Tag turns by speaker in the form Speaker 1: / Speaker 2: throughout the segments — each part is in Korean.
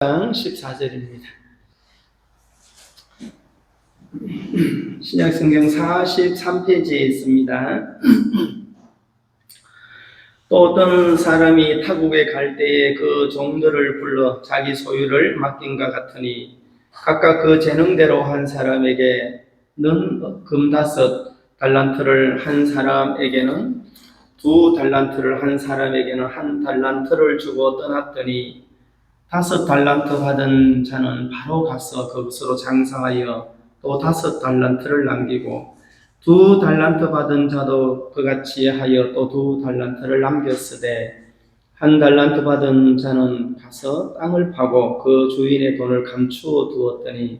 Speaker 1: 장 14절입니다. 신약성경 43페이지에 있습니다. 또 어떤 사람이 타국에 갈 때에 그 종들을 불러 자기 소유를 맡긴과 같으니 각각 그 재능대로 한 사람에게는 금 5달란트를, 한 사람에게는 2달란트를, 한 사람에게는 1달란트를 주고 떠났더니 5달란트 받은 자는 바로 가서 그것으로 장사하여 또 5달란트를 남기고 2달란트 받은 자도 그같이 하여 또 2달란트를 남겼으되 1달란트 받은 자는 가서 땅을 파고 그 주인의 돈을 감추어 두었더니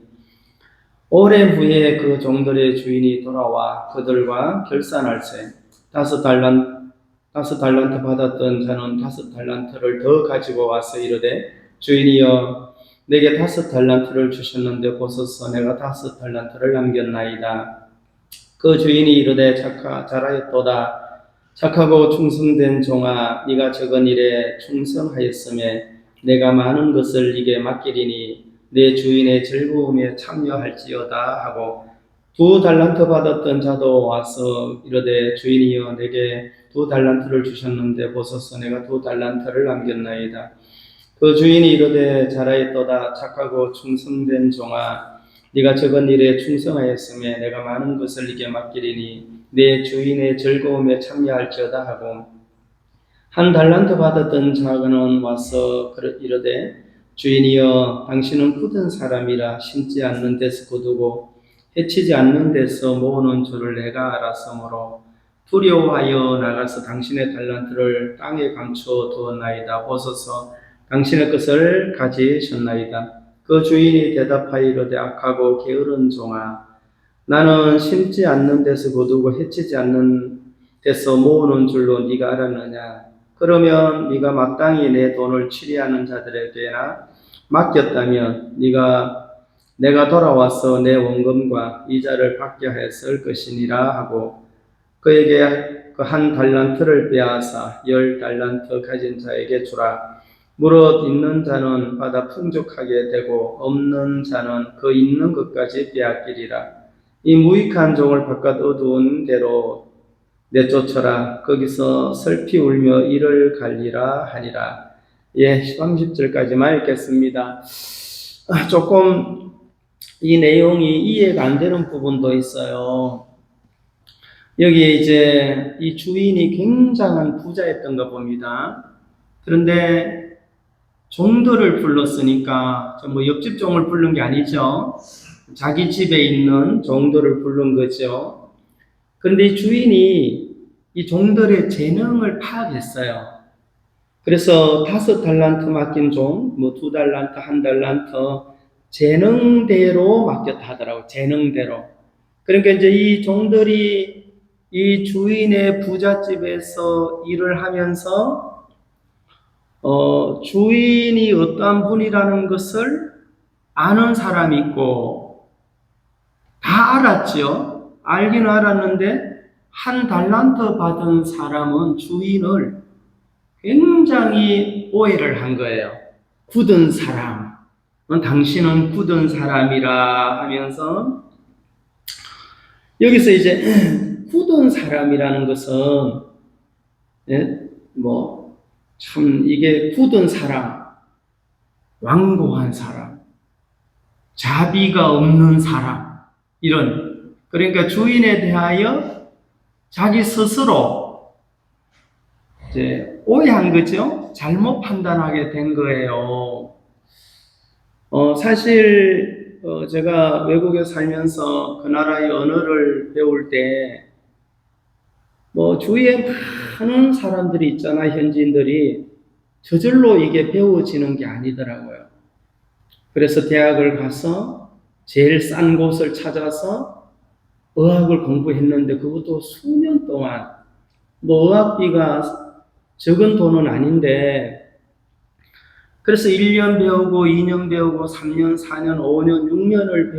Speaker 1: 오래 후에 그 종들의 주인이 돌아와 그들과 결산할세 5달란트 받았던 자는 5달란트를 더 가지고 와서 이르되 주인이여 내게 5달란트를 주셨는데 보소서 내가 5달란트를 남겼나이다. 그 주인이 이르되 잘하였도다. 착하고 충성된 종아 네가 적은 일에 충성하였음에 내가 많은 것을 네게 맡기리니 내 주인의 즐거움에 참여할지어다 하고 2달란트 받았던 자도 와서 이르되 주인이여 내게 2달란트를 주셨는데 보소서 내가 2달란트를 남겼나이다. 그 주인이 이르되 잘하였도다. 착하고 충성된 종아 네가 적은 일에 충성하였으며 내가 많은 것을 네게 맡기리니 내 주인의 즐거움에 참여할지어다 하고 1달란트 받았던 자는 와서 이르되 주인이여 당신은 굳은 사람이라 심지 않는 데서 거두고 해치지 않는 데서 모으는 줄을 내가 알았으므로 두려워하여 나가서 당신의 달란트를 땅에 감추어 두었나이다. 보소서 당신의 것을 가지셨나이다. 그 주인이 대답하여 이르되 악하고 게으른 종아 나는 심지 않는 데서 거두고 해치지 않는 데서 모으는 줄로 네가 알았느냐. 그러면 네가 마땅히 내 돈을 취리하는 자들에게나 맡겼다면 내가 돌아와서 내 원금과 이자를 받게 하였을 것이니라 하고 그에게 그 1달란트를 빼앗아 10달란트 가진 자에게 주라. 무릇 있는 자는 받아 풍족하게 되고 없는 자는 그 있는 것까지 빼앗기리라. 이 무익한 종을 바깥 어두운 데로 내쫓아라. 거기서 슬피 울며 이를 갈리라 하니라. 30절까지만 읽겠습니다. 조금 이 내용이 이해가 안 되는 부분도 있어요. 여기에 이제 이 주인이 굉장한 부자였던가 봅니다. 그런데 종들을 불렀으니까 옆집 종을 부른 게 아니죠. 자기 집에 있는 종들을 부른 거죠. 그런데 주인이 이 종들의 재능을 파악했어요. 그래서 5달란트 맡긴 종, 2달란트, 1달란트 재능대로 맡겼다 하더라고요. 재능대로. 그러니까 이제 이 종들이 이 주인의 부잣집에서 일을 하면서 주인이 어떠한 분이라는 것을 아는 사람이 있고 다 알았죠. 알기는 알았는데 1달란트 받은 사람은 주인을 굉장히 오해를 한 거예요. 굳은 사람, 당신은 굳은 사람이라 하면서 여기서 이제 굳은 사람이라는 것은 참 이게 굳은 사람, 완고한 사람, 자비가 없는 사람 이런 그러니까 주인에 대하여 자기 스스로 이제 오해한 거죠. 잘못 판단하게 된 거예요. 사실 제가 외국에 살면서 그 나라의 언어를 배울 때 주위에 많은 사람들이 있잖아요. 현지인들이 저절로 이게 배워지는 게 아니더라고요. 그래서 대학을 가서 제일 싼 곳을 찾아서 어학을 공부했는데 그것도 수년 동안 어학비가 적은 돈은 아닌데 그래서 1년 배우고 2년 배우고 3년, 4년, 5년, 6년을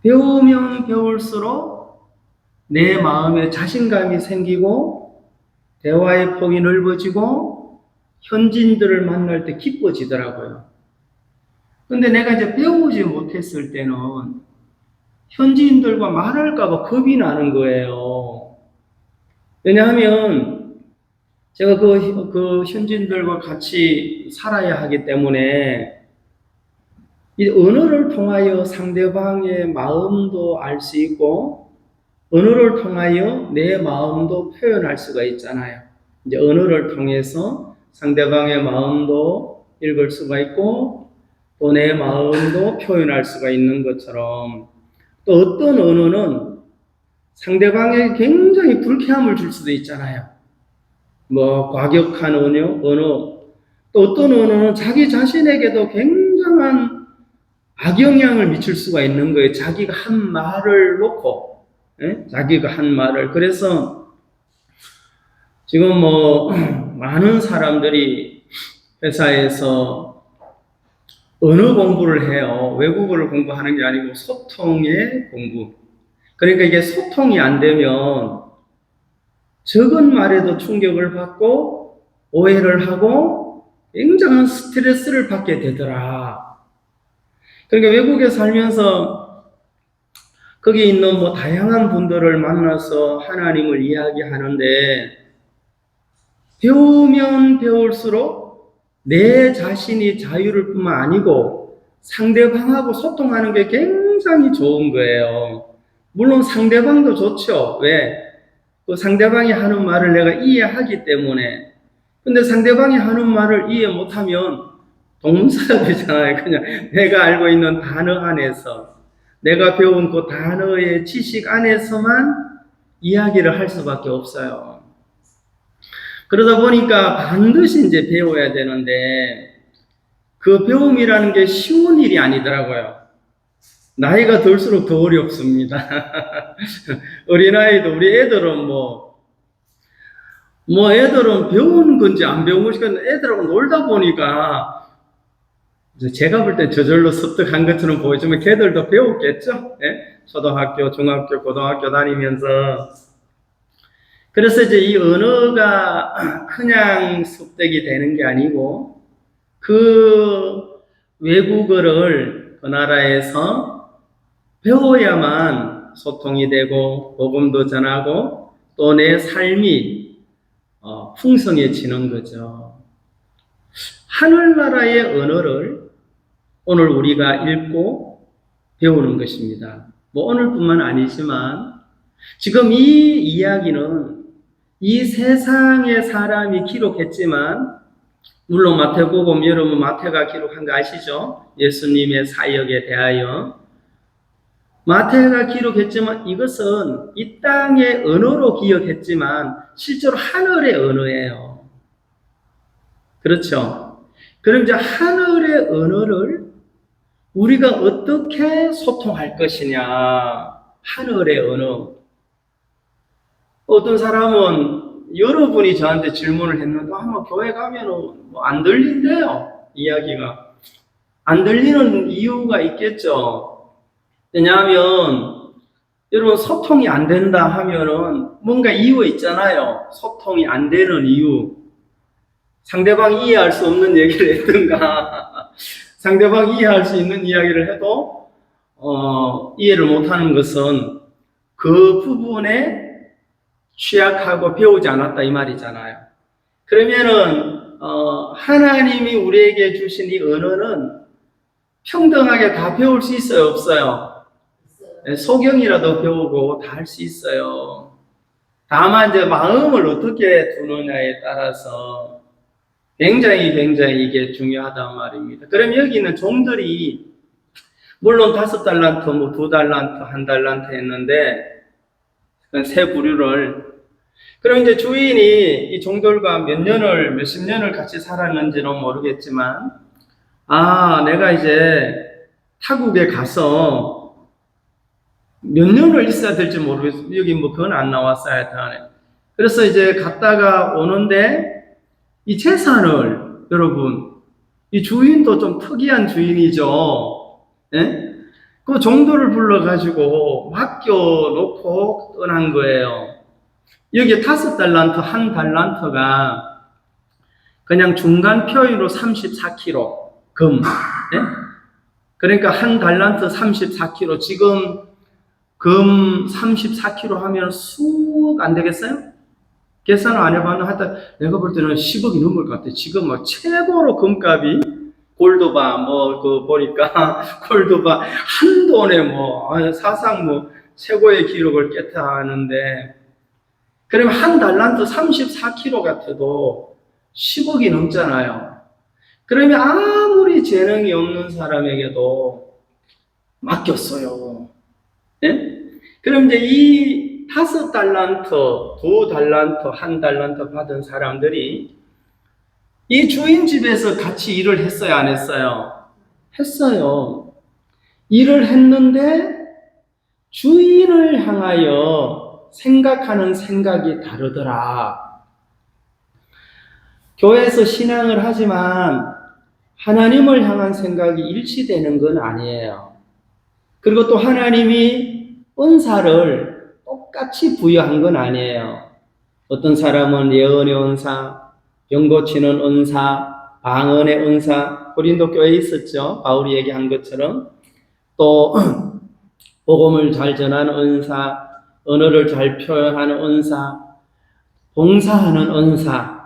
Speaker 1: 배우면 배울수록 내 마음에 자신감이 생기고 대화의 폭이 넓어지고 현지인들을 만날 때 기뻐지더라고요. 근데 내가 이제 배우지 못했을 때는 현지인들과 말할까봐 겁이 나는 거예요. 왜냐하면 제가 그 현지인들과 같이 살아야 하기 때문에 이 언어를 통하여 상대방의 마음도 알 수 있고 언어를 통하여 내 마음도 표현할 수가 있잖아요. 이제 언어를 통해서 상대방의 마음도 읽을 수가 있고 또 내 마음도 표현할 수가 있는 것처럼 또 어떤 언어는 상대방에게 굉장히 불쾌함을 줄 수도 있잖아요. 뭐 과격한 언어, 또 어떤 언어는 자기 자신에게도 굉장한 악영향을 미칠 수가 있는 거예요. 자기가 한 말을 놓고, 자기가 한 말을. 그래서 지금 뭐 많은 사람들이 회사에서 언어 공부를 해요. 외국어를 공부하는 게 아니고 소통의 공부. 그러니까 이게 소통이 안 되면 적은 말에도 충격을 받고 오해를 하고 굉장한 스트레스를 받게 되더라. 그러니까 외국에 살면서 거기 있는 뭐 다양한 분들을 만나서 하나님을 이야기하는데 배우면 배울수록 내 자신이 자유를 뿐만 아니고 상대방하고 소통하는 게 굉장히 좋은 거예요. 물론 상대방도 좋죠. 왜? 그 상대방이 하는 말을 내가 이해하기 때문에. 근데 상대방이 하는 말을 이해 못하면 동사되잖아요. 그냥 내가 알고 있는 단어 안에서, 내가 배운 그 단어의 지식 안에서만 이야기를 할 수밖에 없어요. 그러다 보니까 반드시 이제 배워야 되는데 그 배움이라는 게 쉬운 일이 아니더라고요. 나이가 들수록 더 어렵습니다. 어린아이도 우리 애들은 애들은 배운 건지 안 배운 건지 애들하고 놀다 보니까 제가 볼 때 저절로 습득한 것처럼 보이지만 걔들도 배웠겠죠? 예? 초등학교, 중학교, 고등학교 다니면서. 그래서 이제 이 언어가 그냥 습득이 되는 게 아니고 그 외국어를 그 나라에서 배워야만 소통이 되고 복음도 전하고 또 내 삶이 풍성해지는 거죠. 하늘나라의 언어를 오늘 우리가 읽고 배우는 것입니다. 뭐 오늘뿐만 아니지만 지금 이 이야기는 이 세상의 사람이 기록했지만 물론 마태복음 여러분 마태가 기록한 거 아시죠? 예수님의 사역에 대하여 마태가 기록했지만 이것은 이 땅의 언어로 기억했지만 실제로 하늘의 언어예요. 그렇죠? 그럼 이제 하늘의 언어를 우리가 어떻게 소통할 것이냐? 하늘의 언어. 어떤 사람은 여러분이 저한테 질문을 했는데 아마 교회 가면은 안 들린대요. 이야기가. 안 들리는 이유가 있겠죠. 왜냐하면 여러분 소통이 안 된다 하면은 뭔가 이유가 있잖아요. 소통이 안 되는 이유. 상대방이 이해할 수 없는 얘기를 했든가 상대방이 이해할 수 있는 이야기를 해도 이해를 못하는 것은 그 부분에 취약하고 배우지 않았다 이 말이잖아요. 그러면은 하나님이 우리에게 주신 이 언어는 평등하게 다 배울 수 있어요, 없어요? 소경이라도 배우고 다 할 수 있어요. 다만 이제 마음을 어떻게 두느냐에 따라서 굉장히 이게 중요하단 말입니다. 그럼 여기 있는 종들이 물론 5달란트, 2달란트, 1달란트 했는데 세 부류를 그럼 이제 주인이 이 종들과 몇십 년을 같이 살았는지는 모르겠지만 내가 이제 타국에 가서 몇 년을 있어야 될지 모르겠어요. 여기 그건 안 나왔어요. 하여튼. 그래서 이제 갔다가 오는데 이 재산을 여러분 이 주인도 좀 특이한 주인이죠. 예? 그 종들을 불러가지고 맡겨놓고 떠난 거예요. 여기 5달란트, 1달란트가 그냥 중간 표현으로 34kg 금. 네? 그러니까 한 달란트 34kg. 지금 금 34kg 하면 수억 안 되겠어요? 계산을 안 해봤는데 하여튼 내가 볼 때는 10억이 넘을 것 같아. 지금 막 최고로 금값이 골드바 보니까 골드바 한 돈에 사상 최고의 기록을 깨타하는데, 그러면 한 달란트 34kg 같아도 10억이 넘잖아요. 그러면 아무리 재능이 없는 사람에게도 맡겼어요. 네? 그럼 이제 이 5달란트, 2달란트, 1달란트 받은 사람들이 이 주인 집에서 같이 일을 했어요, 안 했어요? 했어요. 일을 했는데 주인을 향하여 생각하는 생각이 다르더라. 교회에서 신앙을 하지만 하나님을 향한 생각이 일치되는 건 아니에요. 그리고 또 하나님이 은사를 똑같이 부여한 건 아니에요. 어떤 사람은 예언의 은사, 병 고치는 은사, 방언의 은사, 고린도 교회에 있었죠. 바울이 얘기한 것처럼. 또 복음을 잘 전하는 은사, 언어를 잘 표현하는 은사, 봉사하는 은사,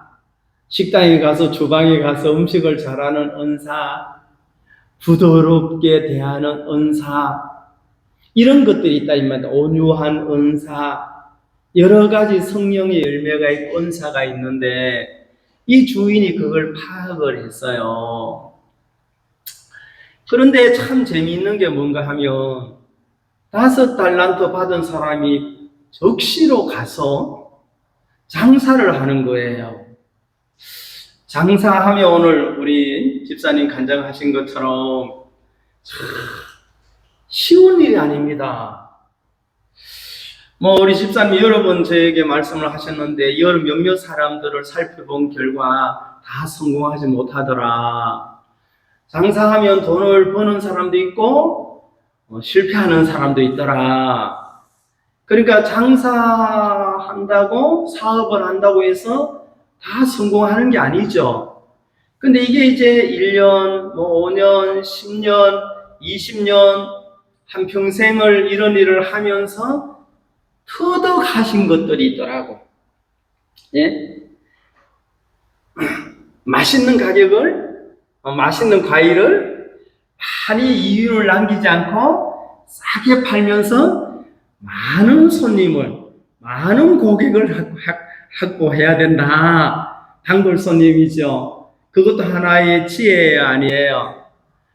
Speaker 1: 식당에 가서 주방에 가서 음식을 잘하는 은사, 부드럽게 대하는 은사, 이런 것들이 있다 이 말이야. 온유한 은사, 여러 가지 성령의 열매가 있고 은사가 있는데 이 주인이 그걸 파악을 했어요. 그런데 참 재미있는 게 뭔가 하면 5달란트 받은 사람이 적시로 가서 장사를 하는 거예요. 장사하면 오늘 우리 집사님 간증하신 것처럼 쉬운 일이 아닙니다. 우리 집사님 여러 번 저에게 말씀을 하셨는데 여러 몇몇 사람들을 살펴본 결과 다 성공하지 못하더라. 장사하면 돈을 버는 사람도 있고 실패하는 사람도 있더라. 그러니까 장사한다고 사업을 한다고 해서 다 성공하는 게 아니죠. 근데 이게 이제 1년, 5년, 10년, 20년, 한평생을 이런 일을 하면서 터득하신 것들이 있더라고. 예? 맛있는 가격을, 맛있는 과일을 많이 이윤을 남기지 않고 싸게 팔면서 많은 손님을, 많은 고객을 확보해야 된다. 단골 손님이죠. 그것도 하나의 지혜 아니에요.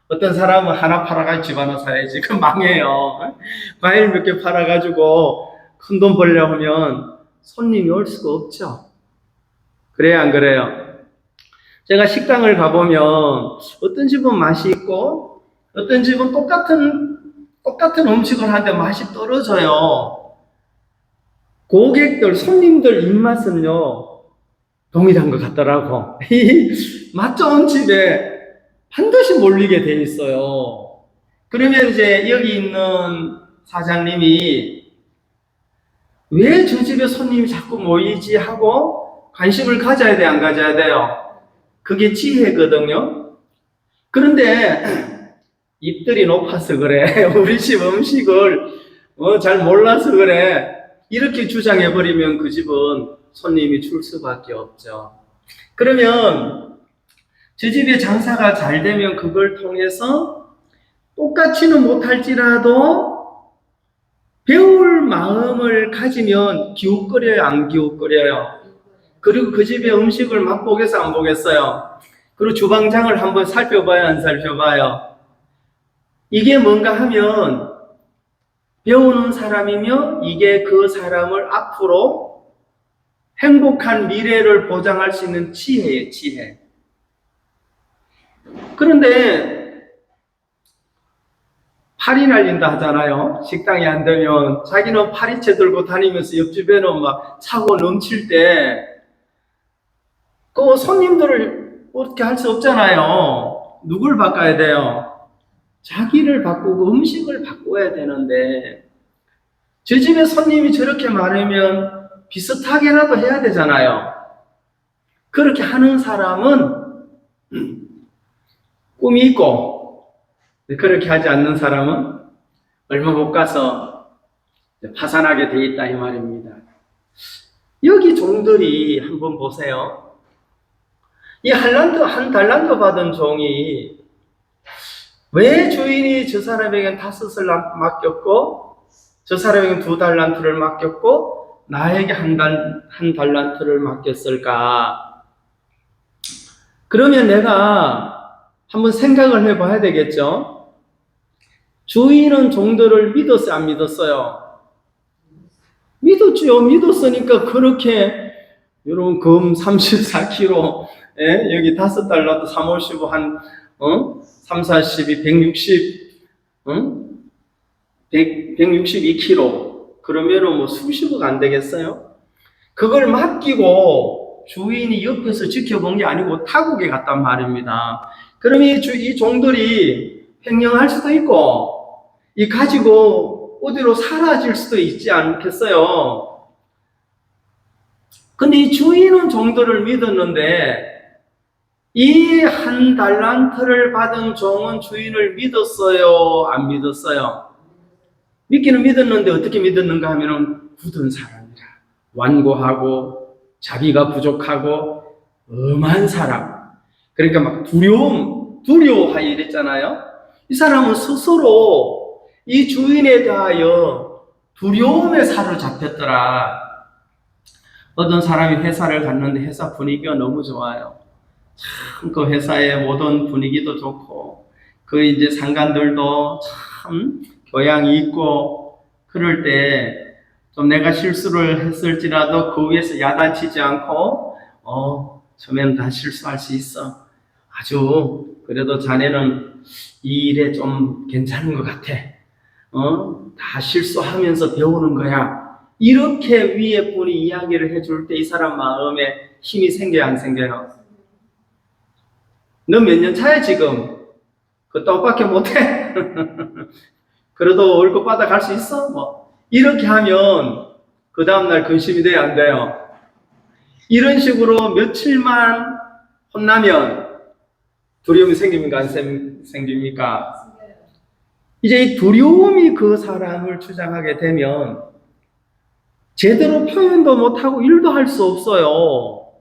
Speaker 1: 어떤 사람은 하나 팔아가지고 집 하나 사야지. 그럼 망해요. 과일 몇 개 팔아가지고 큰 돈 벌려고 하면 손님이 올 수가 없죠. 그래요, 안 그래요? 제가 식당을 가보면 어떤 집은 맛이 있고 어떤 집은 똑같은 음식을 하는데 맛이 떨어져요. 고객들, 손님들 입맛은요 동일한 것 같더라고. 맛 좋은 집에 반드시 몰리게 돼 있어요. 그러면 이제 여기 있는 사장님이 왜 저 집에 손님이 자꾸 모이지 하고 관심을 가져야 돼, 안 가져야 돼요? 그게 지혜거든요. 그런데 입들이 높아서 그래. 우리 집 음식을 잘 몰라서 그래. 이렇게 주장해버리면 그 집은 손님이 줄 수밖에 없죠. 그러면 저 집의 장사가 잘 되면 그걸 통해서 똑같이는 못할지라도 배울 마음을 가지면 기웃거려요, 안 기웃거려요? 그리고 그 집의 음식을 맛보겠어, 안 보겠어요? 그리고 주방장을 한번 살펴봐요, 안 살펴봐요? 이게 뭔가 하면 배우는 사람이며 이게 그 사람을 앞으로 행복한 미래를 보장할 수 있는 지혜예요, 지혜. 그런데 파리 날린다 하잖아요. 식당이 안 되면 자기는 파리채 들고 다니면서 옆집에는 막 차고 넘칠 때 그 손님들을 어떻게 할 수 없잖아요. 누굴 바꿔야 돼요? 자기를 바꾸고 음식을 바꿔야 되는데 저 집에 손님이 저렇게 많으면 비슷하게라도 해야 되잖아요. 그렇게 하는 사람은 꿈이 있고, 그렇게 하지 않는 사람은 얼마 못 가서 파산하게 돼 있다 이 말입니다. 여기 종들이 한번 보세요. 이 한 달란트 받은 종이 왜 주인이 저 사람에겐 5을 맡겼고 저 사람에겐 2달란트를 맡겼고 나에게 한 달란트를 맡겼을까? 그러면 내가 한번 생각을 해봐야 되겠죠? 주인은 종들을 믿었어요, 안 믿었어요? 믿었죠. 믿었으니까 그렇게 여러분 금 34kg 여기 5달러도 3, 5, 15 한 3, 42, 160 162kg 그러면은 뭐 수십억 안 되겠어요? 그걸 맡기고 주인이 옆에서 지켜본 게 아니고 타국에 갔단 말입니다. 그럼 이 종들이 횡령할 수도 있고 이 가지고 어디로 사라질 수도 있지 않겠어요? 근데 이 주인은 종들을 믿었는데 이 한 달란트를 받은 종은 주인을 믿었어요? 안 믿었어요? 믿기는 믿었는데 어떻게 믿었는가 하면은 굳은 사람이라 완고하고 자비가 부족하고 엄한 사람. 그러니까 막 두려워하여 이랬잖아요. 이 사람은 스스로 이 주인에 대하여 두려움에 사로잡혔더라. 어떤 사람이 회사를 갔는데 회사 분위기가 너무 좋아요. 참 그 회사의 모든 분위기도 좋고 그 이제 상관들도 참 교양이 있고 그럴 때 좀 내가 실수를 했을지라도 그 위에서 야단치지 않고 처음에는 다 실수할 수 있어. 아주 그래도 자네는 이 일에 좀 괜찮은 것 같아. 다 실수하면서 배우는 거야. 이렇게 위에 분이 이야기를 해줄 때 이 사람 마음에 힘이 생겨요, 안 생겨요? 너 몇 년 차야 지금? 그 떡밖에 못해? 그래도 월급 받아 갈 수 있어? 뭐 이렇게 하면 그 다음날 근심이 돼요, 안 돼요? 이런 식으로 며칠만 혼나면 두려움이 생깁니까, 안 생깁니까? 이제 이 두려움이 그 사람을 주장하게 되면 제대로 표현도 못하고 일도 할 수 없어요.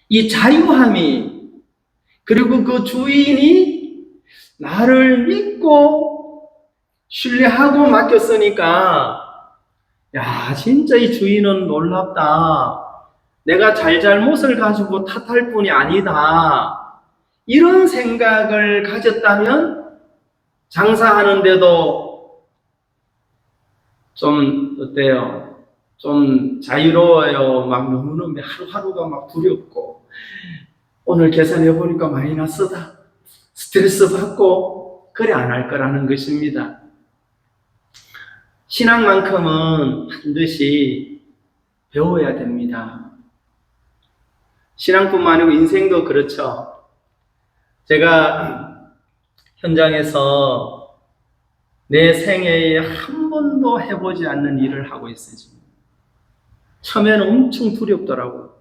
Speaker 1: 이 자유함이 그리고 그 주인이 나를 믿고 신뢰하고 맡겼으니까 야 진짜 이 주인은 놀랍다. 내가 잘못을 가지고 탓할 뿐이 아니다. 이런 생각을 가졌다면 장사하는데도 좀 어때요? 좀 자유로워요. 막 너무너무 하루하루가 막 두렵고 오늘 계산해보니까 마이너스다. 스트레스 받고 그래 안 할 거라는 것입니다. 신앙만큼은 반드시 배워야 됩니다. 신앙뿐만 아니고 인생도 그렇죠. 제가 현장에서 내 생애에 한 번도 해보지 않는 일을 하고 있어요. 지금. 처음에는 엄청 두렵더라고요.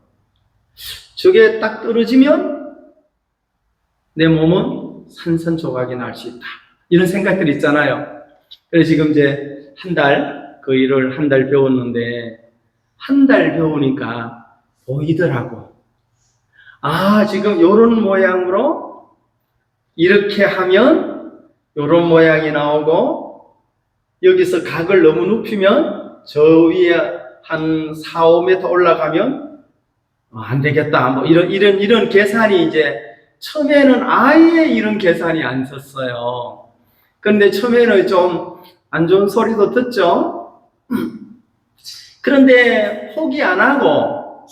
Speaker 1: 저게 딱 떨어지면 내 몸은 산산조각이 날 수 있다. 이런 생각들이 있잖아요. 그래서 지금 이제 그 일을 한 달 배웠는데 한 달 배우니까 보이더라고. 아, 지금 요런 모양으로 이렇게 하면 요런 모양이 나오고 여기서 각을 너무 눕히면 저 위에 한 4, 5m 올라가면 안 되겠다. 뭐 이런 계산이 이제 처음에는 아예 이런 계산이 안 섰어요. 근데 처음에는 좀 안 좋은 소리도 듣죠. 그런데 포기 안 하고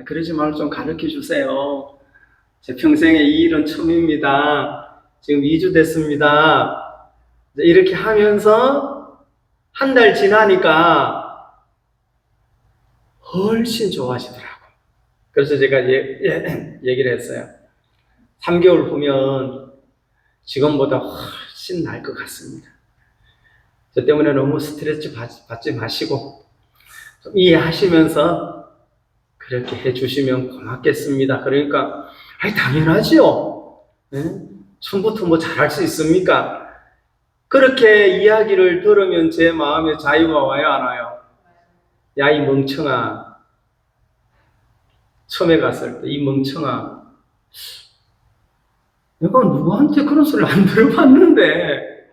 Speaker 1: 그러지 말고 좀 가르쳐 주세요. 제 평생에 이 일은 처음입니다. 지금 2주 됐습니다. 이렇게 하면서 한 달 지나니까 훨씬 좋아지더라고요. 그래서 제가 얘기를 했어요. 3개월 후면 지금보다 훨씬 나을 것 같습니다. 저 때문에 너무 스트레스 받지 마시고 좀 이해하시면서 그렇게 해주시면 고맙겠습니다. 그러니까 당연하지요. 예? 처음부터 뭐 잘할 수 있습니까? 그렇게 이야기를 들으면 제 마음에 자유가 와요, 안 와요? 야, 이 멍청아. 처음에 갔을 때 이 멍청아. 내가 누구한테 그런 소리를 안 들어봤는데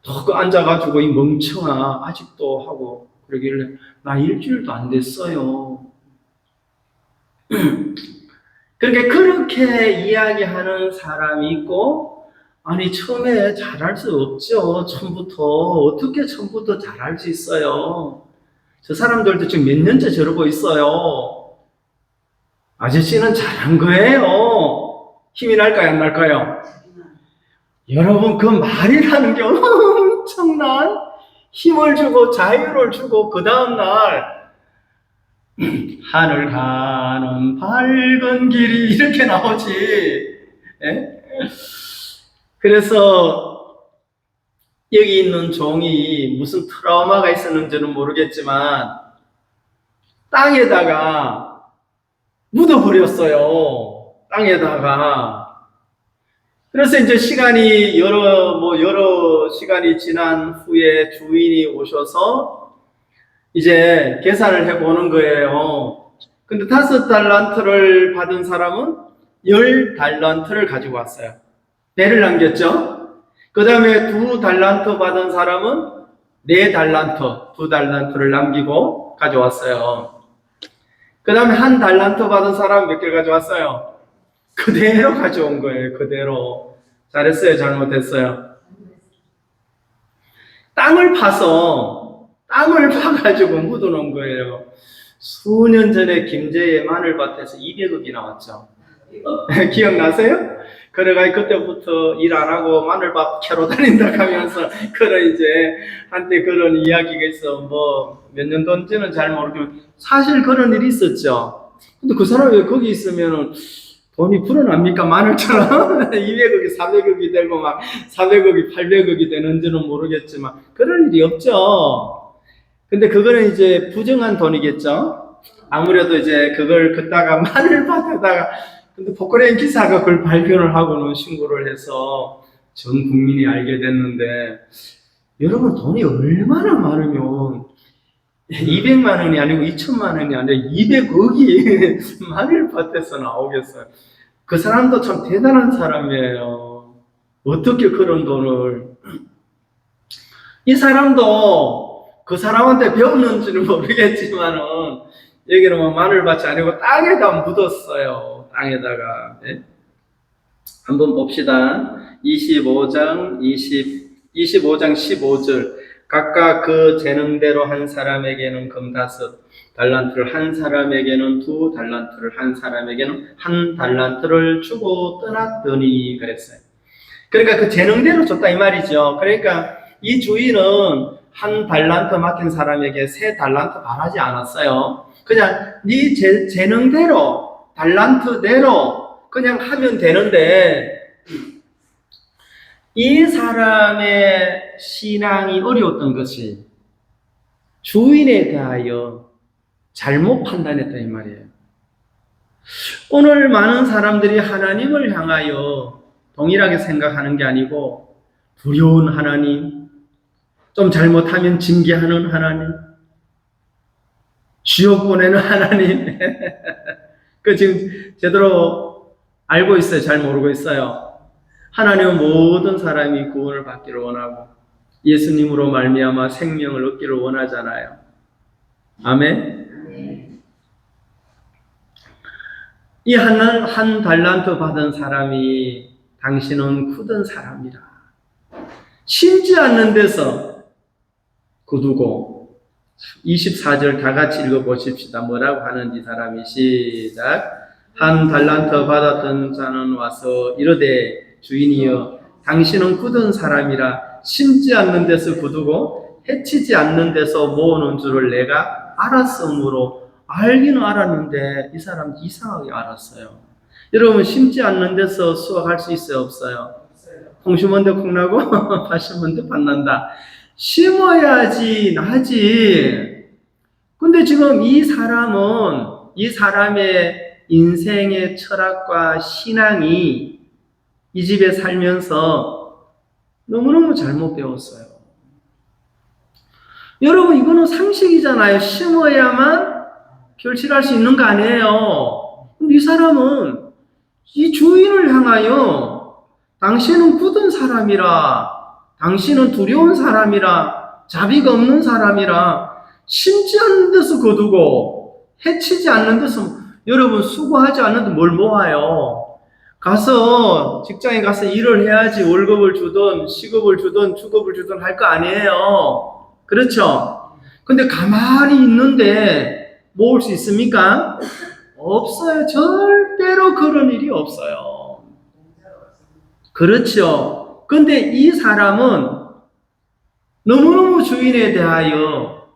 Speaker 1: 또 앉아가지고 이 멍청아 아직도 하고 그러길래 나 일주일도 안 됐어요. 그러니까 그렇게 이야기하는 사람이 있고, 아니 처음에 잘할 수 없죠. 처음부터 어떻게 처음부터 잘할 수 있어요? 저 사람들도 지금 몇 년째 저러고 있어요. 아저씨는 잘한 거예요. 힘이 날까요, 안 날까요? 여러분, 그 말이라는 게 엄청난 힘을 주고 자유를 주고 그 다음날 하늘 가는 밝은 길이 이렇게 나오지. 예? 그래서 여기 있는 종이 무슨 트라우마가 있었는지는 모르겠지만 땅에다가 묻어버렸어요. 땅에다가. 그래서 이제 시간이 여러 시간이 지난 후에 주인이 오셔서 이제 계산을 해보는 거예요. 근데 5달란트를 받은 사람은 10달란트를 가지고 왔어요. 배를 남겼죠? 그 다음에 2달란트 받은 사람은 4달란트, 2달란트를 남기고 가져왔어요. 그 다음에 1달란트 받은 사람은 몇 개를 가져왔어요? 그대로 가져온 거예요. 그대로. 잘했어요? 잘못했어요? 땅을 파가지고 묻어놓은 거예요. 수년 전에 김제의 마늘밭에서 200억이 나왔죠. 기억나세요? 그래가 그때부터 일 안 하고 마늘밭 캐러 다닌다 하면서 그런 이제 한때 그런 이야기가 있어. 뭐 몇 년도인지는 잘 모르겠지만 사실 그런 일이 있었죠. 근데 그 사람이 왜 거기 있으면은 돈이 불어납니까? 마늘처럼 200억이 400억이 되고 막 400억이 800억이 되는지는 모르겠지만 그런 일이 없죠. 근데 그거는 이제 부정한 돈이겠죠. 아무래도 이제 그걸 긋다가 마늘밭에다가 근데 포크레인 기사가 그걸 발견을 하고는 신고를 해서 전 국민이 알게 됐는데 여러분 돈이 얼마나 많으면 200만 원이 아니고 2천만 원이 아니라 200억이 마늘밭에서 나오겠어요. 그 사람도 참 대단한 사람이에요. 어떻게 그런 돈을. 이 사람도 그 사람한테 배웠는지는 모르겠지만은 여기는 뭐 마늘밭이 아니고 땅에다 묻었어요. 땅에다가. 네? 한번 봅시다. 25장 15절. 각각 그 재능대로 한 사람에게는 금 5달란트를, 한 사람에게는 2달란트를, 한 사람에게는 1달란트를 주고 떠났더니 그랬어요. 그러니까 그 재능대로 줬다 이 말이죠. 그러니까 이 주인은 1달란트 맡긴 사람에게 3달란트 바라지 않았어요. 그냥 네 재능대로, 달란트대로 그냥 하면 되는데 이 사람의 신앙이 어려웠던 것이 주인에 대하여 잘못 판단했다 이 말이에요. 오늘 많은 사람들이 하나님을 향하여 동일하게 생각하는 게 아니고 두려운 하나님, 좀 잘못하면 징계하는 하나님, 지옥 보내는 하나님. 그 지금 제대로 알고 있어요? 잘 모르고 있어요? 하나님은 모든 사람이 구원을 받기를 원하고 예수님으로 말미암아 생명을 얻기를 원하잖아요. 아멘. 이 한 달란트 받은 사람이 당신은 굳은 사람이라. 심지 않는 데서 굳고 24절 다 같이 읽어보십시다. 뭐라고 하는지 사람이 시작. 1달란트 받았던 자는 와서 이르되 주인이여 당신은 굳은 사람이라 심지 않는 데서 굳고 해치지 않는 데서 모으는 줄을 내가 알았으므로 알기는 알았는데 이 사람 이상하게 알았어요. 여러분 심지 않는 데서 수확할 수 있어요? 없어요? 콩 심은데 콩나고 팥 심은데 팥 난다. 심어야지 나지. 근데 지금 이 사람은 이 사람의 인생의 철학과 신앙이 이 집에 살면서 너무너무 잘못 배웠어요. 여러분, 이거는 상식이잖아요. 심어야만 결실할 수 있는 거 아니에요. 이 사람은 이 주인을 향하여 당신은 굳은 사람이라, 당신은 두려운 사람이라, 자비가 없는 사람이라, 심지 않는 데서 거두고 해치지 않는 데서, 여러분 수고하지 않는데 뭘 모아요. 가서 직장에 가서 일을 해야지 월급을 주든 시급을 주든 주급을 주든 할 거 아니에요. 그렇죠? 근데 가만히 있는데 모을 수 있습니까? 없어요. 절대로 그런 일이 없어요. 그렇죠. 근데 이 사람은 너무너무 주인에 대하여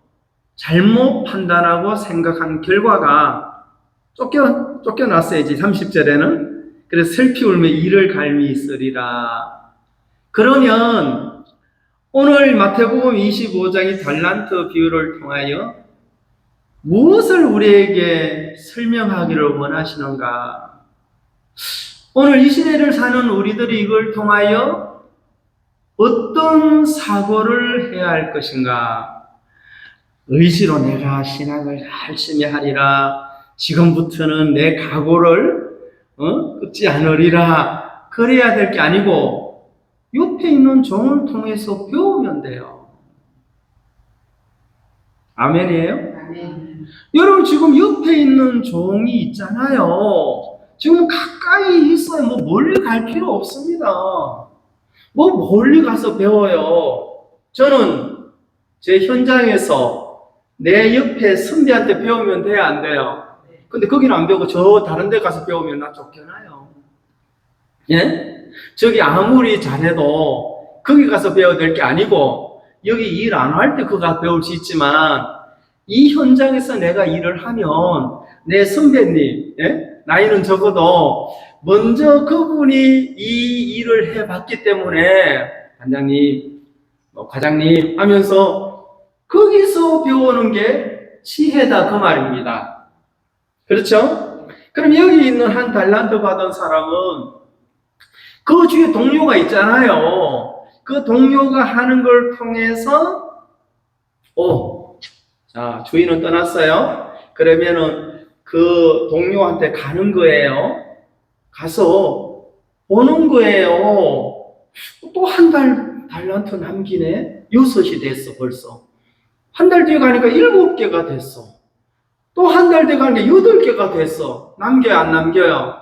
Speaker 1: 잘못 판단하고 생각한 결과가 쫓겨났어야지. 30절에는 그래서 슬피 울며 이를 갈미 있으리라. 그러면 오늘 마태복음 25장의 달란트 비유를 통하여 무엇을 우리에게 설명하기를 원하시는가? 오늘 이 시대를 사는 우리들이 이걸 통하여 어떤 사고를 해야 할 것인가? 의지로 내가 신앙을 열심히 하리라. 지금부터는 내 각오를 끊지 않으리라. 그래야 될 게 아니고 옆에 있는 종을 통해서 배우면 돼요. 아멘이에요? 아멘. 여러분 지금 옆에 있는 종이 있잖아요. 지금 가까이 있어요. 뭐 멀리 갈 필요 없습니다. 뭐 멀리 가서 배워요. 저는 제 현장에서 내 옆에 선배한테 배우면 돼야 안 돼요? 근데 거기는 안 배우고 저 다른 데 가서 배우면 나 쫓겨나요. 예? 저기 아무리 잘해도 거기 가서 배워야 될 게 아니고 여기 일 안 할 때 그거 가서 배울 수 있지만 이 현장에서 내가 일을 하면 내 선배님, 예? 나이는 적어도 먼저 그분이 이 일을 해봤기 때문에 반장님, 과장님 하면서 거기서 배우는 게 지혜다 그 말입니다. 그렇죠? 그럼 여기 있는 한 달란트 받은 사람은 그 주위에 동료가 있잖아요. 그 동료가 하는 걸 통해서 자, 주인은 떠났어요. 그러면은 그 동료한테 가는 거예요. 가서 보는 거예요. 또 한 달란트 남기네. 6이 됐어 벌써. 한 달 뒤에 가니까 7개가 됐어. 또 한 달 뒤에 가니까 8개가 됐어. 남겨요 안 남겨요?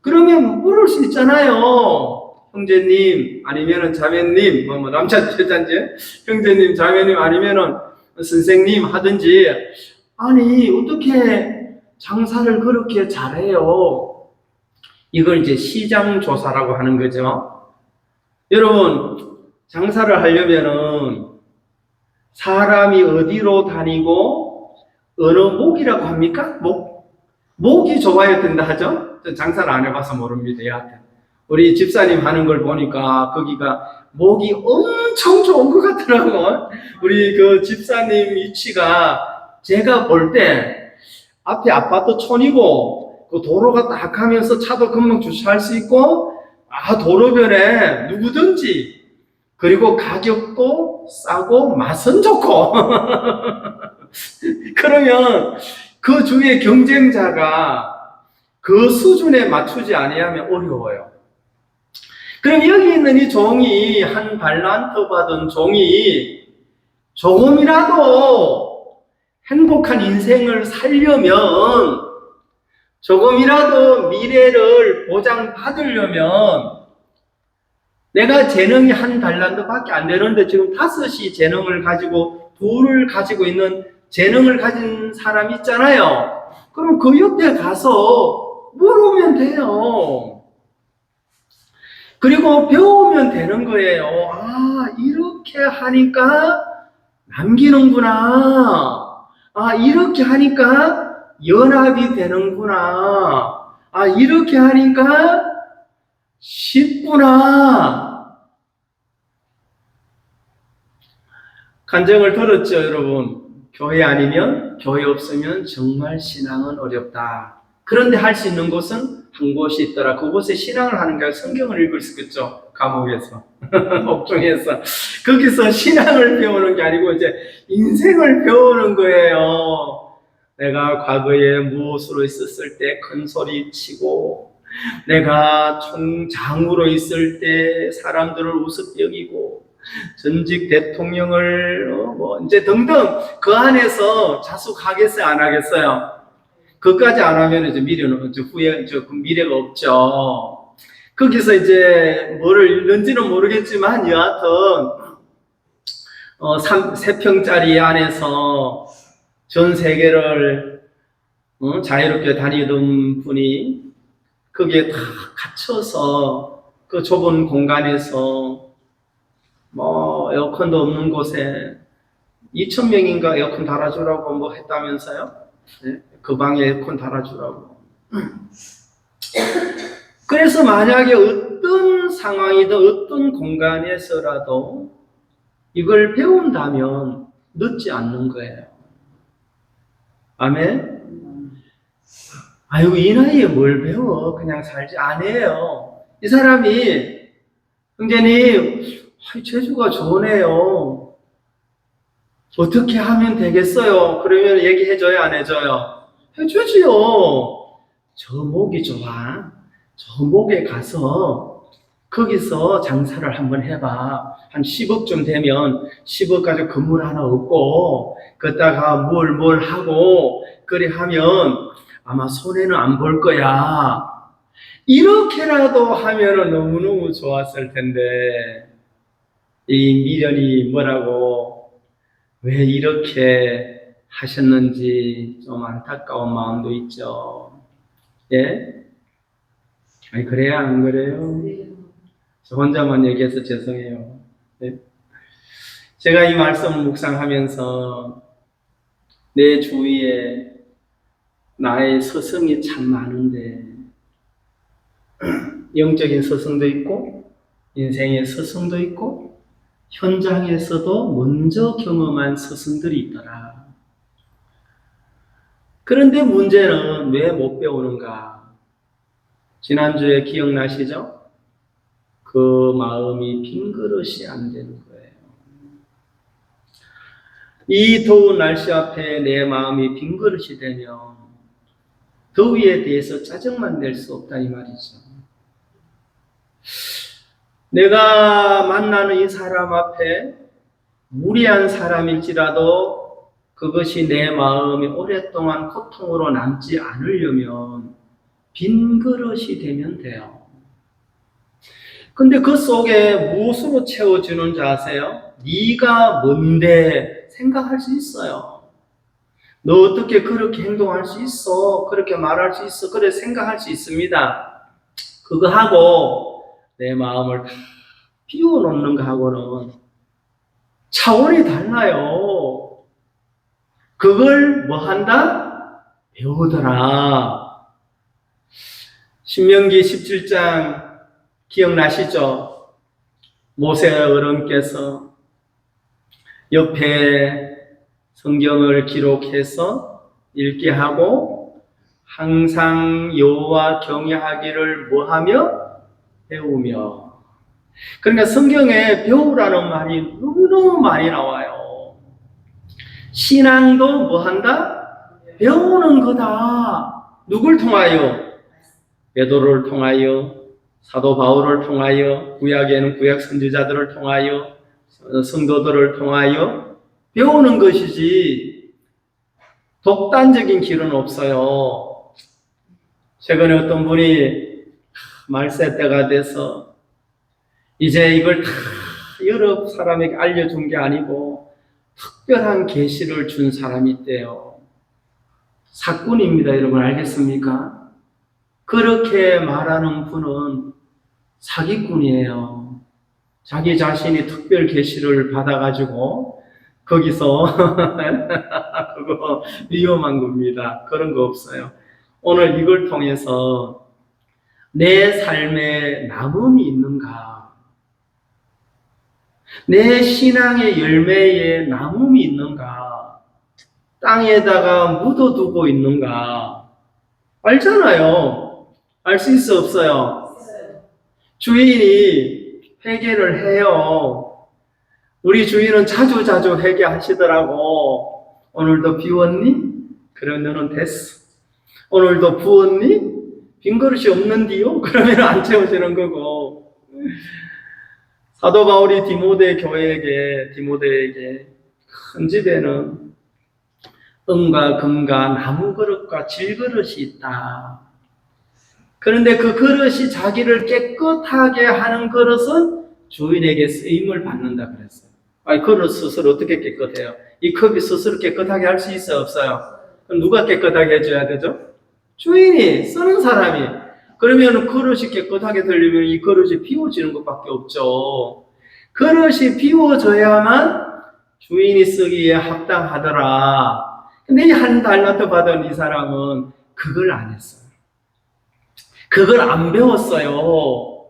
Speaker 1: 그러면 물을 수 있잖아요. 형제님 아니면은 자매님, 남자 여자인지 형제님 자매님 아니면은 선생님 하든지, 아니 어떻게 장사를 그렇게 잘해요? 이걸 이제 시장 조사라고 하는 거죠. 여러분 장사를 하려면은 사람이 어디로 다니고 어느 목이라고 합니까? 목이 좋아야 된다 하죠? 장사를 안 해봐서 모릅니다. 여하튼 우리 집사님 하는 걸 보니까 거기가 목이 엄청 좋은 것 같더라고. 우리 그 집사님 위치가 제가 볼 때 앞에 아파트 촌이고 그 도로가 딱 하면서 차도 금방 주차할 수 있고 도로변에 누구든지, 그리고 가격도 싸고 맛은 좋고 그러면 그 주위의 경쟁자가 그 수준에 맞추지 아니하면 어려워요. 그럼 여기 있는 이 종이, 한 달란트 받은 종이 조금이라도 행복한 인생을 살려면, 조금이라도 미래를 보장받으려면, 내가 재능이 한 달란트밖에 안 되는데 지금 5이 재능을 가지고 2를 가지고 있는 재능을 가진 사람 있잖아요. 그럼 그 옆에 가서 물으면 돼요. 그리고 배우면 되는 거예요. 이렇게 하니까 남기는구나. 이렇게 하니까 연합이 되는구나. 이렇게 하니까 쉽구나. 간증을 들었죠, 여러분. 교회 아니면, 교회 없으면 정말 신앙은 어렵다. 그런데 할 수 있는 곳은 한 곳이 있더라. 그곳에 신앙을 하는 게 성경을 읽을 수 있겠죠. 감옥에서, 옥중에서. 거기서 신앙을 배우는 게 아니고 이제 인생을 배우는 거예요. 내가 과거에 무엇으로 있었을 때 큰 소리 치고, 내가 총장으로 있을 때 사람들을 우습게 여기고, 전직 대통령을 이제 등등 그 안에서 자숙하겠어요, 안 하겠어요? 그것까지 안 하면 이제 미래는 그 미래가 없죠. 거기서 이제 뭐를 읽는지는 모르겠지만 여하튼 3평짜리 안에서 전 세계를 자유롭게 다니던 분이 거기에 다 갇혀서 그 좁은 공간에서 에어컨도 없는 곳에 2,000명인가 에어컨 달아주라고 했다면서요? 네? 그 방에 에어컨 달아주라고. 그래서 만약에 어떤 상황이든 어떤 공간에서라도 이걸 배운다면 늦지 않는 거예요. 아멘? 아이고, 이 나이에 뭘 배워? 그냥 살지. 안 해요. 이 사람이, 형제님, 재주가 좋으네요. 어떻게 하면 되겠어요? 그러면 얘기해줘요, 안 해줘요? 해주지요. 저 목이 좋아. 저 목에 가서 거기서 장사를 한번 해봐. 한 10억쯤 되면 10억 가지고 건물 하나 얻고 그다가 뭘 하고 그래 하면 아마 손해는 안 볼 거야. 이렇게라도 하면 너무너무 좋았을 텐데 이 미련이 뭐라고 왜 이렇게 하셨는지 좀 안타까운 마음도 있죠. 예? 아니, 그래야 안 그래요? 저 혼자만 얘기해서 죄송해요. 네? 제가 이 말씀을 묵상하면서 내 주위에 나의 스승이 참 많은데 영적인 스승도 있고 인생의 스승도 있고 현장에서도 먼저 경험한 스승들이 있더라. 그런데 문제는 왜 못 배우는가? 지난주에 기억나시죠? 그 마음이 빈 그릇이 안 되는 거예요. 이 더운 날씨 앞에 내 마음이 빈 그릇이 되면 더위에 대해서 짜증만 낼 수 없다 이 말이죠. 내가 만나는 이 사람 앞에 무리한 사람일지라도 그것이 내 마음이 오랫동안 고통으로 남지 않으려면 빈 그릇이 되면 돼요. 근데 그 속에 무엇으로 채워주는지 아세요? 네가 뭔데 생각할 수 있어요. 너 어떻게 그렇게 행동할 수 있어? 그렇게 말할 수 있어? 그래 생각할 수 있습니다. 그거 하고 내 마음을 다 비워놓는 거하고는 차원이 달라요. 그걸 뭐 한다? 배우더라. 신명기 17장 기억나시죠? 모세 어른께서 옆에 성경을 기록해서 읽게 하고 항상 여호와 경외하기를 뭐하며? 배우며. 그러니까 성경에 배우라는 말이 너무너무 많이 나와요. 신앙도 뭐한다? 배우는 거다. 누굴 통하여? 베드로를 통하여, 사도 바울을 통하여, 구약에는 구약 선지자들을 통하여, 성도들을 통하여 배우는 것이지 독단적인 길은 없어요. 최근에 어떤 분이 말세 때가 돼서 이제 이걸 다 여러 사람에게 알려준 게 아니고 특별한 계시를 준 사람이 있대요. 사꾼입니다. 여러분 알겠습니까? 그렇게 말하는 분은 사기꾼이에요. 자기 자신이 특별 계시를 받아가지고 거기서 그거 위험한 겁니다. 그런 거 없어요. 오늘 이걸 통해서 내 삶에 남음이 있는가? 내 신앙의 열매에 남음이 있는가? 땅에다가 묻어두고 있는가? 알잖아요. 알 수 있어, 없어요? 주인이 회개를 해요. 우리 주인은 자주 회개하시더라고. 오늘도 비웠니? 그럼 너는 됐어. 오늘도 부었니? 빈 그릇이 없는디요? 그러면 안 채워지는 거고. 사도 바울이 디모데에게 큰 집에는 은과 금과 나무 그릇과 질그릇이 있다. 그런데 그 그릇이 자기를 깨끗하게 하는 그릇은 주인에게 쓰임을 받는다 그랬어요. 아니, 그릇 스스로 어떻게 깨끗해요? 이 컵이 스스로 깨끗하게 할 수 있어요, 없어요? 그럼 누가 깨끗하게 해줘야 되죠? 주인이, 쓰는 사람이. 그러면 그릇이 깨끗하게 되려면 이 그릇이 비워지는 것밖에 없죠. 그릇이 비워져야만 주인이 쓰기에 합당하더라. 근데 이 한 달란트 받은 이 사람은 그걸 안 했어요. 그걸 안 배웠어요.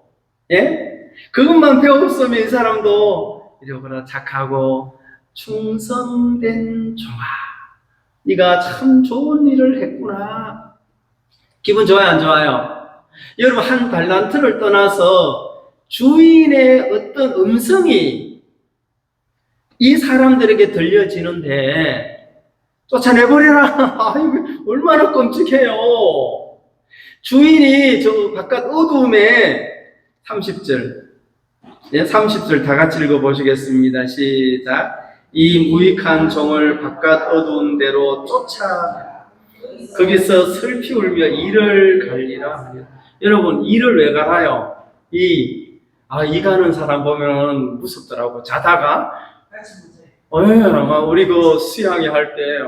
Speaker 1: 예? 그것만 배웠으면 이 사람도 이러거나 착하고 충성된 종아, 네가 참 좋은 일을 했구나. 기분 좋아요, 안 좋아요? 여러분, 한 달란트를 떠나서 주인의 어떤 음성이 이 사람들에게 들려지는데 쫓아내버리라. 아이고, 얼마나 끔찍해요. 주인이 저 바깥 어두움에 30절, 예, 30절 다 같이 읽어보시겠습니다. 시작. 이 무익한 종을 바깥 어두운 데로 쫓아 거기서 슬피 울며 이를 갈리라. 여러분, 이를 왜 갈아요? 이 가는 사람 보면 무섭더라고. 자다가 우리 그 수양회 할 때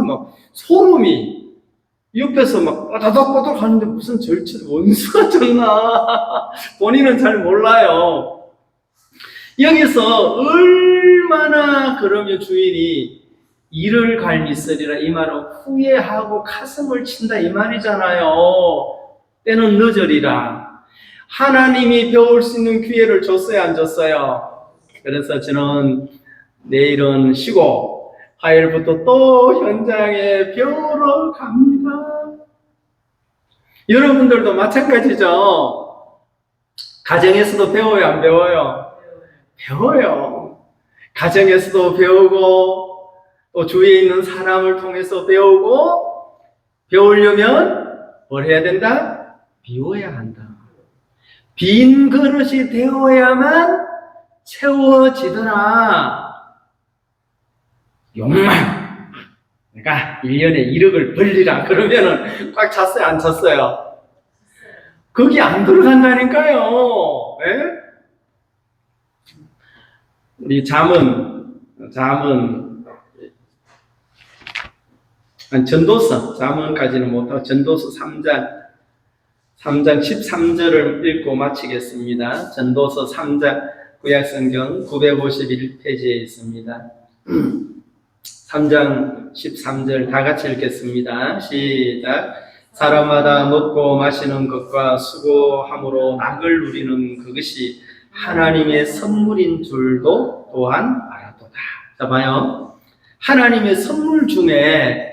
Speaker 1: 막 소름이 옆에서 막 빠다닥빠닥 하는데 무슨 절체 원수가 졌나 본인은 잘 몰라요. 여기서 얼마나 그러면 주인이 이를 갈미쓰리라 이 말은 후회하고 가슴을 친다 이 말이잖아요. 때는 늦으리라. 하나님이 배울 수 있는 기회를 줬어요, 안 줬어요? 그래서 저는 내일은 쉬고 화요일부터 또 현장에 배우러 갑니다. 여러분들도 마찬가지죠. 가정에서도 배워요, 안 배워요? 배워요. 가정에서도 배우고 또 주위에 있는 사람을 통해서 배우고, 배우려면 뭘 해야 된다? 비워야 한다. 빈 그릇이 되어야만 채워지더라. 욕망. 내가 1년에 1억을 벌리라. 그러면은 꽉 찼어요? 안 찼어요? 거기 안 들어간다니까요. 네? 우리 잠언 전도서, 잠언까지는 못하고 전도서 3장 13절을 읽고 마치겠습니다. 전도서 3장 구약성경 951페이지에 있습니다. 3장 13절 다 같이 읽겠습니다. 시작. 사람마다 먹고 마시는 것과 수고함으로 낙을 누리는 그것이 하나님의 선물인 줄도 또한 알았도다. 자, 봐요. 하나님의 선물 중에,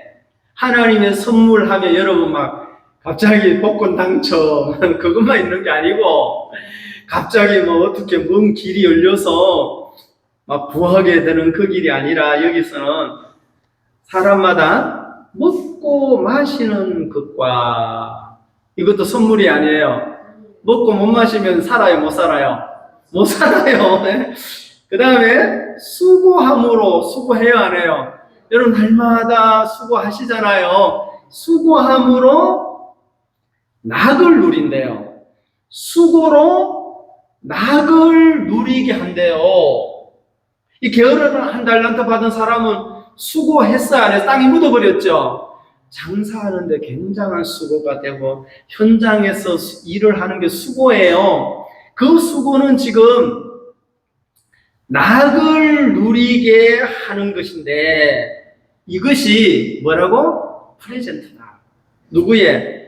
Speaker 1: 하나님의 선물 하면 여러분 막 갑자기 복권 당첨 그것만 있는 게 아니고, 갑자기 뭐 어떻게 먼 길이 열려서 막 부하게 되는 그 길이 아니라, 여기서는 사람마다 먹고 마시는 것과, 이것도 선물이 아니에요. 먹고 못 마시면 살아요, 못 살아요? 못 살아요. 네? 그 다음에 수고함으로, 수고해요, 안 해요? 여러분 날마다 수고하시잖아요. 수고함으로 낙을 누린대요. 수고로 낙을 누리게 한대요. 이 게으른 한 달란트 받은 사람은 수고했어, 안 했어? 땅이 묻어버렸죠. 장사하는데 굉장한 수고가 되고, 현장에서 일을 하는 게 수고예요. 그 수고는 지금 낙을 누리게 하는 것인데, 이것이 뭐라고? 프레젠트다. 누구의?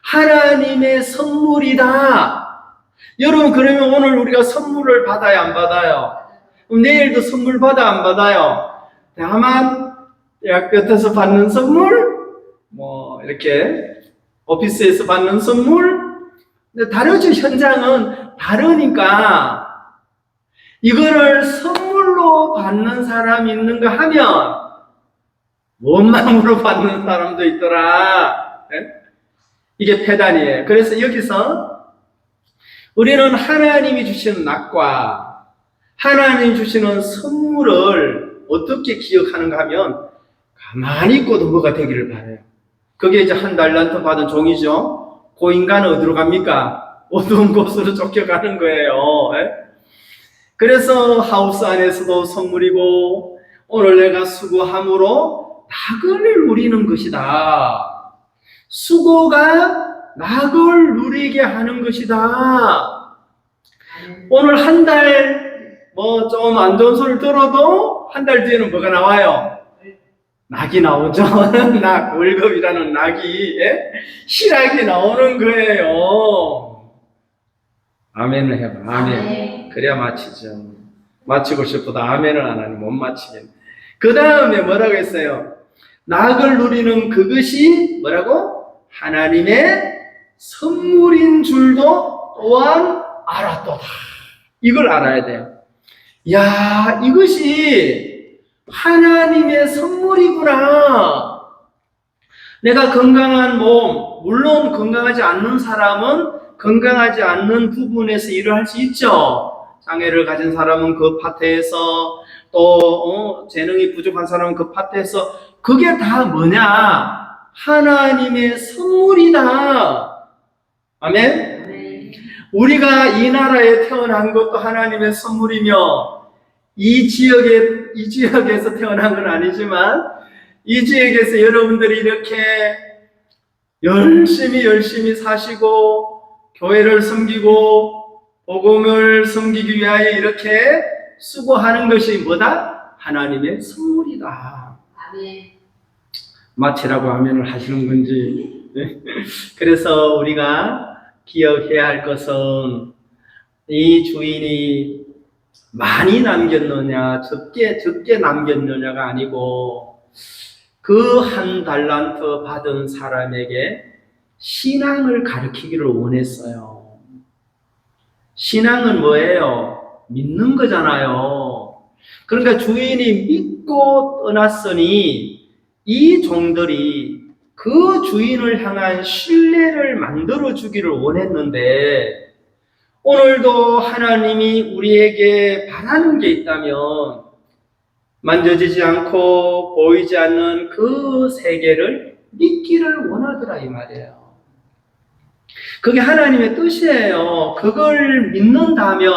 Speaker 1: 하나님의 선물이다. 여러분, 그러면 오늘 우리가 선물을 받아야 안 받아요? 그럼 내일도 선물 받아 안 받아요? 다만 대학 끝에서 받는 선물, 뭐 이렇게 오피스에서 받는 선물, 근데 다르죠. 현장은 다르니까 이거를 선물로 받는 사람이 있는가 하면 원망으로 받는 사람도 있더라. 이게 패단이에요. 그래서 여기서 우리는 하나님이 주시는 낙과 하나님이 주시는 선물을 어떻게 기억하는가 하면 가만히 있고 넘어가 되기를 바라요. 그게 이제 한 달란트 받은 종이죠. 그 인간은 어디로 갑니까? 어두운 곳으로 쫓겨가는 거예요. 그래서 하우스 안에서도 선물이고 오늘 내가 수고함으로 낙을 누리는 것이다. 수고가 낙을 누리게 하는 것이다. 오늘 한 달 뭐 좀 안 좋은 소리를 들어도 한 달 뒤에는 뭐가 나와요? 낙이 나오죠. 낙, 월급이라는 낙이, 실학이 나오는 거예요. 아멘을 해봐. 아멘. 그래야 마치죠. 마치고 싶어도 아멘을 안 하니 못 마치겠네. 그 다음에 뭐라고 했어요? 낙을 누리는 그것이 뭐라고? 하나님의 선물인 줄도 또한 알았도다. 이걸 알아야 돼요. 야, 이것이 하나님의 선물이구나. 내가 건강한 몸, 물론 건강하지 않는 사람은 건강하지 않는 부분에서 일을 할 수 있죠. 장애를 가진 사람은 그 파트에서 또 재능이 부족한 사람은 그 파트에서 그게 다 뭐냐? 하나님의 선물이다. 아멘? 우리가 이 나라에 태어난 것도 하나님의 선물이며 이 지역에서 태어난 건 아니지만 이 지역에서 여러분들이 이렇게 열심히 사시고 교회를 섬기고 복음을 섬기기 위하여 이렇게 수고하는 것이 뭐다? 하나님의 선물이다. 아멘. 마치라고 아멘을 하시는 건지. 그래서 우리가 기억해야 할 것은 이 주인이 많이 남겼느냐 적게 남겼느냐가 아니고 그 한 달란트 받은 사람에게 신앙을 가르치기를 원했어요. 신앙은 뭐예요? 믿는 거잖아요. 그러니까 주인이 믿고 떠났으니 이 종들이 그 주인을 향한 신뢰를 만들어 주기를 원했는데 오늘도 하나님이 우리에게 바라는 게 있다면 만져지지 않고 보이지 않는 그 세계를 믿기를 원하더라 이 말이에요. 그게 하나님의 뜻이에요. 그걸 믿는다면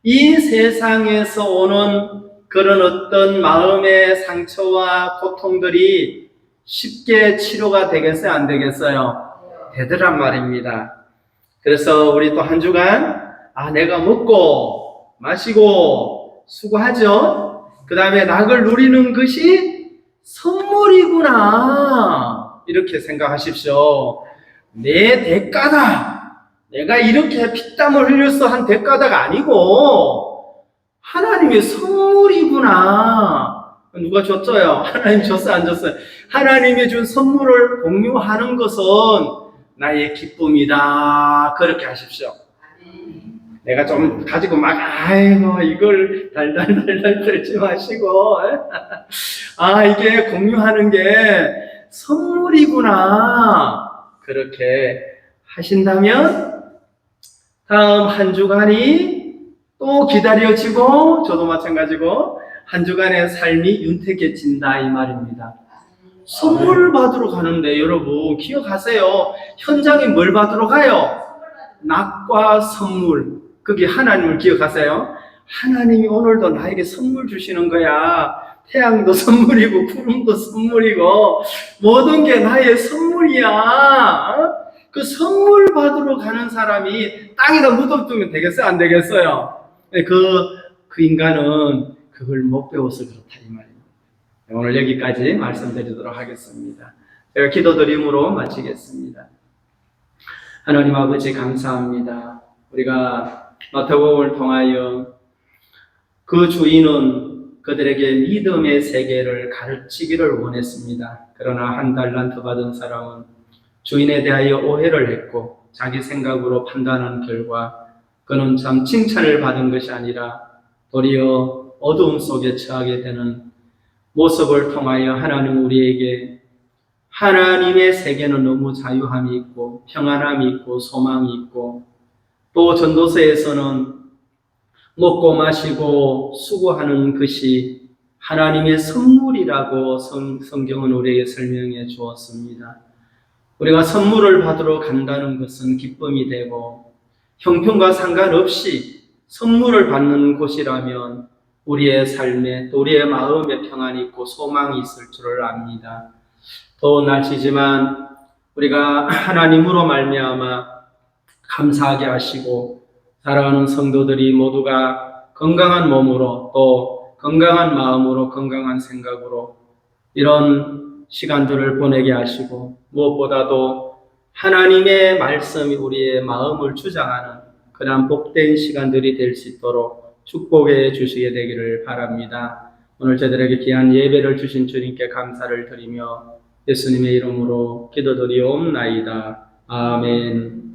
Speaker 1: 이 세상에서 오는 그런 어떤 마음의 상처와 고통들이 쉽게 치료가 되겠어요? 안 되겠어요? 되더란 말입니다. 그래서 우리 또 한 주간 내가 먹고 마시고 수고하죠. 그 다음에 낙을 누리는 것이 선물이구나 이렇게 생각하십시오. 내 대가다. 내가 이렇게 피땀을 흘려서 한 대가다가 아니고 하나님의 선물이구나. 누가 줬어요? 하나님 줬어요? 안 줬어요? 하나님이 준 선물을 공유하는 것은 나의 기쁨이다. 그렇게 하십시오. 내가 좀 가지고 막 아이고 이걸 달달달달 떨지 마시고 이게 공유하는 게 선물이구나. 그렇게 하신다면 다음 한 주간이 또 기다려지고 저도 마찬가지고 한 주간의 삶이 윤택해진다 이 말입니다. 선물 받으러 가는데 여러분 기억하세요. 현장에 뭘 받으러 가요? 낙과 선물. 그게 하나님을 기억하세요. 하나님이 오늘도 나에게 선물 주시는 거야. 태양도 선물이고 구름도 선물이고 모든 게 나의 선물이야. 그 선물 받으러 가는 사람이 땅에다 묻어두면 되겠어요? 안 되겠어요? 그 인간은 그걸 못 배워서 그렇다 이 말입니다. 오늘 여기까지 말씀드리도록 하겠습니다. 제가 기도드림으로 마치겠습니다. 하나님 아버지 감사합니다. 우리가 마태복음을 통하여 그 주인은 그들에게 믿음의 세계를 가르치기를 원했습니다. 그러나 한 달란트 받은 사람은 주인에 대하여 오해를 했고 자기 생각으로 판단한 결과 그는 참 칭찬을 받은 것이 아니라 도리어 어두움 속에 처하게 되는 모습을 통하여 하나님 우리에게 하나님의 세계는 너무 자유함이 있고 평안함이 있고 소망이 있고 또 전도서에서는 먹고 마시고 수고하는 것이 하나님의 선물이라고 성경은 우리에게 설명해 주었습니다. 우리가 선물을 받으러 간다는 것은 기쁨이 되고 형편과 상관없이 선물을 받는 곳이라면 우리의 삶에 또 우리의 마음에 평안이 있고 소망이 있을 줄을 압니다. 더운 날씨지만 우리가 하나님으로 말미암아 감사하게 하시고 살아가는 성도들이 모두가 건강한 몸으로 또 건강한 마음으로 건강한 생각으로 이런 시간들을 보내게 하시고 무엇보다도 하나님의 말씀이 우리의 마음을 주장하는 그러한 복된 시간들이 될 수 있도록 축복해 주시게 되기를 바랍니다. 오늘 저들에게 귀한 예배를 주신 주님께 감사를 드리며 예수님의 이름으로 기도드리옵나이다. 아멘.